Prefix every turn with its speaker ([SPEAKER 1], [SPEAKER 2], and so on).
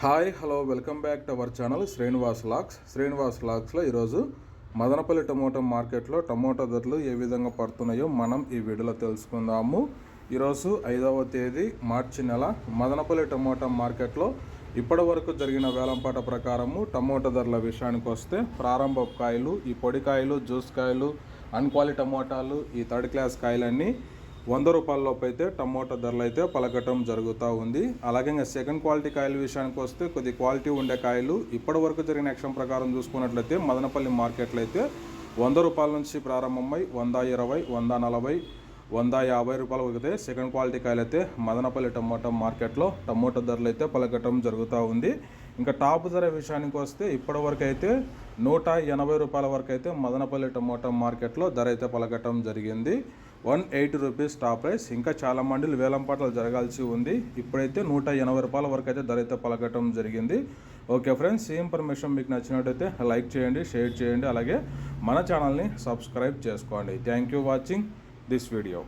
[SPEAKER 1] Hi hello welcome back to our channel Srinivas వ్లాగ్స్లో ఈరోజు Madanapalle tomato మార్కెట్లో టమోటా ధరలు ఏ విధంగా పడుతున్నాయో మనం ఈ వీడియోలో తెలుసుకుందాము. ఈరోజు 5వ తేదీ మార్చి నెల మదనపల్లి టమోటా మార్కెట్లో ఇప్పటి వరకు జరిగిన వేలంపాట ప్రకారము టమోటా ధరల విషయానికి వస్తే ప్రారంభ కాయలు, ఈ పొడి కాయలు, జ్యూస్ కాయలు, అన్క్వాలిటీ టమోటాలు, ఈ థర్డ్ క్లాస్ కాయలన్నీ 100 రూపాయల లోపు అయితే టమోటా ధరలు అయితే పలకటం జరుగుతూ ఉంది. అలాగే ఇంకా సెకండ్ క్వాలిటీ కాయల విషయానికి వస్తే కొద్ది క్వాలిటీ ఉండే కాయలు ఇప్పటి వరకు జరిగిన యాక్షన్ ప్రకారం చూసుకున్నట్లయితే మదనపల్లి మార్కెట్లో అయితే 100 రూపాయల నుంచి ప్రారంభమై 120, 140, 150 రూపాయలు అయితే సెకండ్ క్వాలిటీ కాయలు అయితే మదనపల్లి టమోటా మార్కెట్లో టమోటా ధరలు అయితే పలకటం జరుగుతూ ఉంది. ఇంకా టాప్ ధర విషయానికి వస్తే ఇప్పటి వరకు అయితే 180 రూపాయల వరకు అయితే మదనపల్లి టమోటా మార్కెట్లో ధర అయితే పలకటం జరిగింది. 180 రూపీస్ టాప్ ప్రైస్. ఇంకా చాలా మండీలు వేలంపాటలు జరగాల్సి ఉంది. ఇప్పుడైతే 180 రూపాయల వరకు అయితే ధర అయితే పలకటం జరిగింది. ఓకే ఫ్రెండ్స్, ఈ ఇన్ఫర్మేషన్ మీకు నచ్చినట్టయితే లైక్ చేయండి, షేర్ చేయండి, అలాగే మన ఛానల్ని సబ్స్క్రైబ్ చేసుకోండి. Thank you watching this video.